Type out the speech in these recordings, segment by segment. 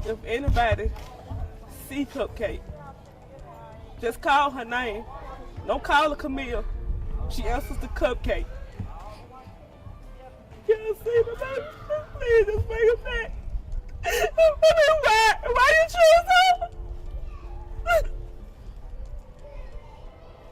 If anybody see Cupcake, just call her name. Don't call her Kamille. She answers the Cupcake. Can't see the baby. Please just bring her back. Why you choose her?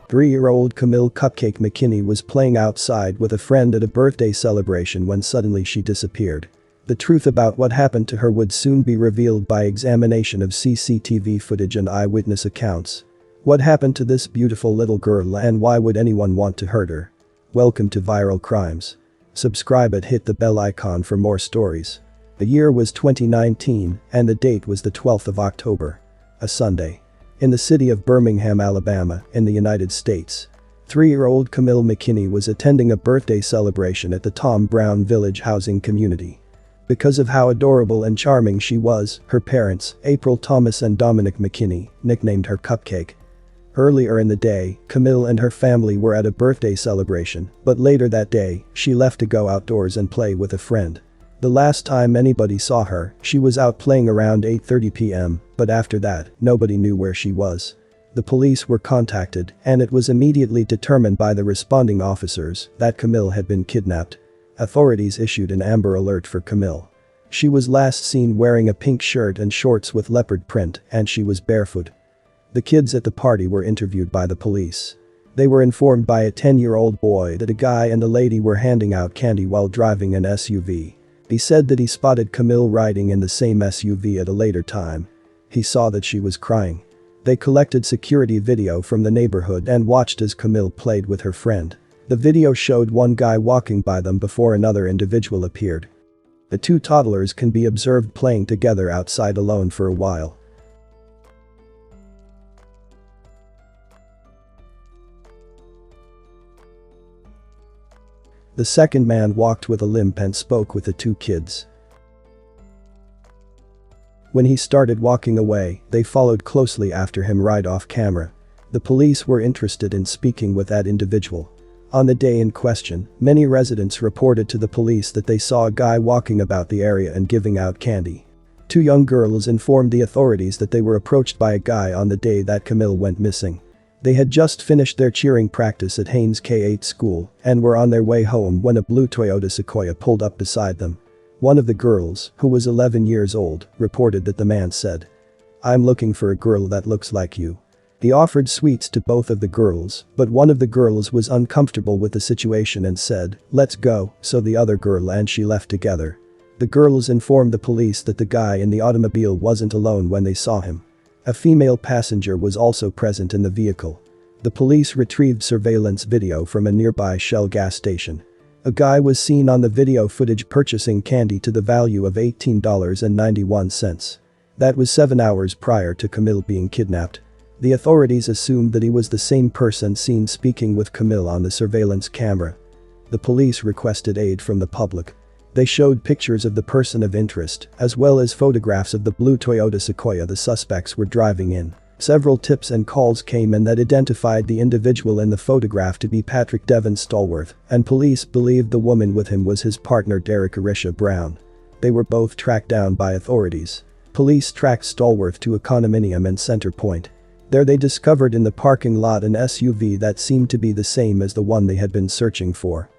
3-year-old Kamille Cupcake Mckinney was playing outside with a friend at a birthday celebration when suddenly she disappeared. The truth about what happened to her would soon be revealed by examination of CCTV footage and eyewitness accounts. What happened to this beautiful little girl and why would anyone want to hurt her? Welcome to Viral Crimes. Subscribe and hit the bell icon for more stories. The year was 2019 and the date was the 12th of October. A Sunday. In the city of Birmingham, Alabama, in the United States. 3-year-old Kamille Mckinney was attending a birthday celebration at the Tom Brown Village housing community. Because of how adorable and charming she was, her parents, April Thomas and Dominic Mckinney, nicknamed her Cupcake. Earlier in the day, Kamille and her family were at a birthday celebration, but later that day, she left to go outdoors and play with a friend. The last time anybody saw her, she was out playing around 8:30 p.m., but after that, nobody knew where she was. The police were contacted, and it was immediately determined by the responding officers that Kamille had been kidnapped. Authorities issued an Amber Alert for Kamille. She was last seen wearing a pink shirt and shorts with leopard print, and she was barefoot. The kids at the party were interviewed by the police. They were informed by a 10-year-old boy that a guy and a lady were handing out candy while driving an SUV. He said that he spotted Kamille riding in the same SUV at a later time. He saw that she was crying. They collected security video from the neighborhood and watched as Kamille played with her friend. The video showed one guy walking by them before another individual appeared. The two toddlers can be observed playing together outside alone for a while. The second man walked with a limp and spoke with the two kids. When he started walking away, they followed closely after him right off camera. The police were interested in speaking with that individual. On the day in question, many residents reported to the police that they saw a guy walking about the area and giving out candy. Two young girls informed the authorities that they were approached by a guy on the day that Kamille went missing. They had just finished their cheering practice at Haynes K-8 school and were on their way home when a blue Toyota Sequoia pulled up beside them. One of the girls, who was 11 years old, reported that the man said, "I'm looking for a girl that looks like you." He offered sweets to both of the girls, but one of the girls was uncomfortable with the situation and said, "Let's go," so the other girl and she left together. The girls informed the police that the guy in the automobile wasn't alone when they saw him. A female passenger was also present in the vehicle. The police retrieved surveillance video from a nearby Shell gas station. A guy was seen on the video footage purchasing candy to the value of $18.91. That was 7 hours prior to Kamille being kidnapped. The authorities assumed that he was the same person seen speaking with Kamille on the surveillance camera. The police requested aid from the public. They showed pictures of the person of interest, as well as photographs of the blue Toyota Sequoia the suspects were driving in. Several tips and calls came in that identified the individual in the photograph to be Patrick Devon Stallworth, and police believed the woman with him was his partner Derek Arisha Brown. They were both tracked down by authorities. Police tracked Stallworth to a condominium in Center Point. There they discovered in the parking lot an SUV that seemed to be the same as the one they had been searching for.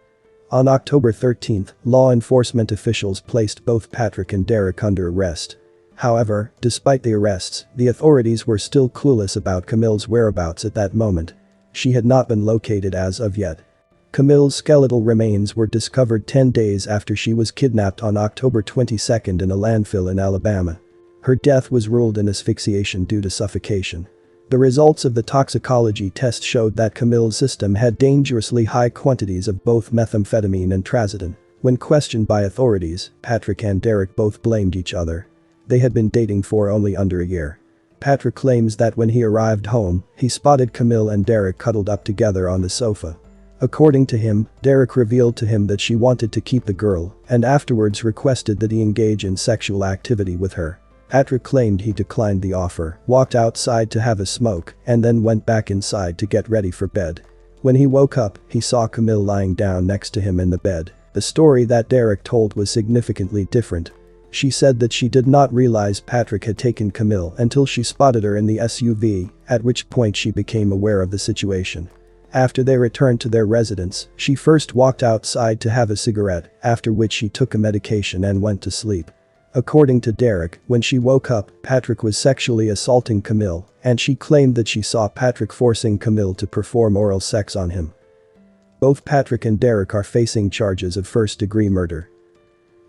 On October 13th, law enforcement officials placed both Patrick and Derek under arrest. However, despite the arrests, the authorities were still clueless about Kamille's whereabouts at that moment. She had not been located as of yet. Kamille's skeletal remains were discovered 10 days after she was kidnapped on October 22nd in a landfill in Alabama. Her death was ruled an asphyxiation due to suffocation. The results of the toxicology test showed that Kamille's system had dangerously high quantities of both methamphetamine and trazodone. When questioned by authorities, Patrick and Derek both blamed each other. They had been dating for only under a year. Patrick claims that when he arrived home, he spotted Kamille and Derek cuddled up together on the sofa. According to him, Derek revealed to him that she wanted to keep the girl and afterwards requested that he engage in sexual activity with her. Patrick claimed he declined the offer, walked outside to have a smoke, and then went back inside to get ready for bed. When he woke up, he saw Kamille lying down next to him in the bed. The story that Derek told was significantly different. She said that she did not realize Patrick had taken Kamille until she spotted her in the SUV, at which point she became aware of the situation. After they returned to their residence, she first walked outside to have a cigarette, after which she took a medication and went to sleep. According to Derek, when she woke up, Patrick was sexually assaulting Kamille, and she claimed that she saw Patrick forcing Kamille to perform oral sex on him. Both Patrick and Derek are facing charges of first-degree murder.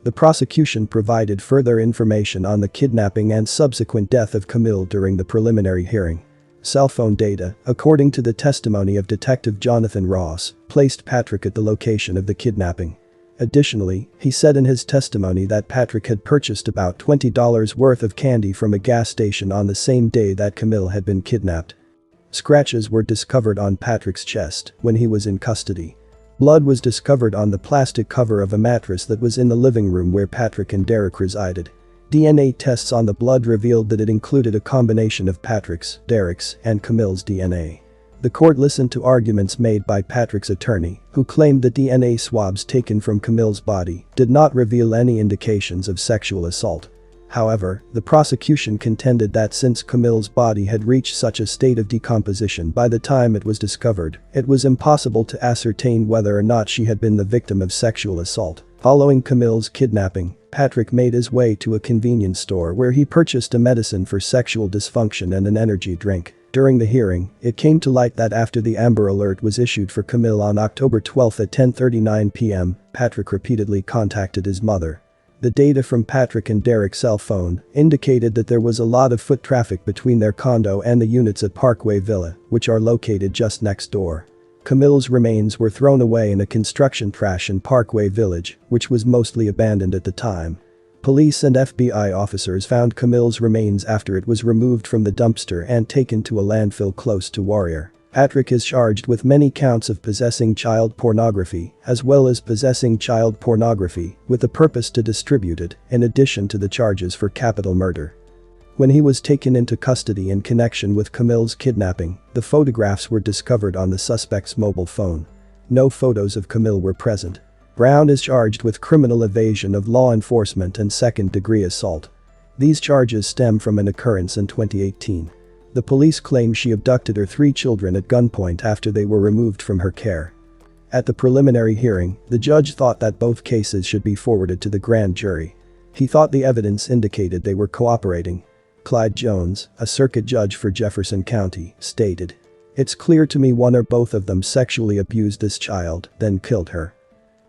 The prosecution provided further information on the kidnapping and subsequent death of Kamille during the preliminary hearing. Cell phone data, according to the testimony of Detective Jonathan Ross, placed Patrick at the location of the kidnapping. Additionally, he said in his testimony that Patrick had purchased about $20 worth of candy from a gas station on the same day that Kamille had been kidnapped. Scratches were discovered on Patrick's chest when he was in custody. Blood was discovered on the plastic cover of a mattress that was in the living room where Patrick and Derek resided. DNA tests on the blood revealed that it included a combination of Patrick's, Derek's, and Kamille's DNA. The court listened to arguments made by Patrick's attorney, who claimed that DNA swabs taken from Kamille's body did not reveal any indications of sexual assault. However, the prosecution contended that since Kamille's body had reached such a state of decomposition by the time it was discovered, it was impossible to ascertain whether or not she had been the victim of sexual assault. Following Kamille's kidnapping, Patrick made his way to a convenience store where he purchased a medicine for sexual dysfunction and an energy drink. During the hearing, it came to light that after the Amber Alert was issued for Kamille on October 12 at 10:39 p.m., Patrick repeatedly contacted his mother. The data from Patrick and Derek's cell phone indicated that there was a lot of foot traffic between their condo and the units at Parkway Villa, which are located just next door. Kamille's remains were thrown away in a construction trash in Parkway Village, which was mostly abandoned at the time. Police and FBI officers found Kamille's remains after it was removed from the dumpster and taken to a landfill close to Warrior. Patrick is charged with many counts of possessing child pornography, as well as possessing child pornography with the purpose to distribute it, in addition to the charges for capital murder. When he was taken into custody in connection with Kamille's kidnapping, the photographs were discovered on the suspect's mobile phone. No photos of Kamille were present. Brown is charged with criminal evasion of law enforcement and second-degree assault. These charges stem from an occurrence in 2018. The police claim she abducted her 3 children at gunpoint after they were removed from her care. At the preliminary hearing, the judge thought that both cases should be forwarded to the grand jury. He thought the evidence indicated they were cooperating. Clyde Jones, a circuit judge for Jefferson County, stated, "It's clear to me one or both of them sexually abused this child, then killed her."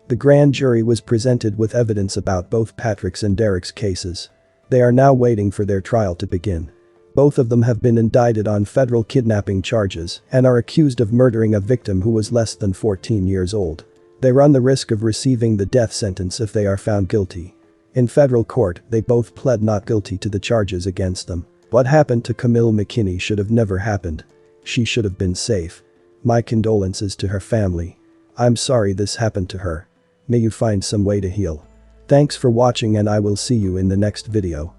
The grand jury was presented with evidence about both Patrick's and Derek's cases. They are now waiting for their trial to begin. Both of them have been indicted on federal kidnapping charges and are accused of murdering a victim who was less than 14 years old. They run the risk of receiving the death sentence if they are found guilty. In federal court, they both pled not guilty to the charges against them. What happened to Kamille Mckinney should have never happened. She should have been safe. My condolences to her family. I'm sorry this happened to her. May you find some way to heal. Thanks for watching and I will see you in the next video.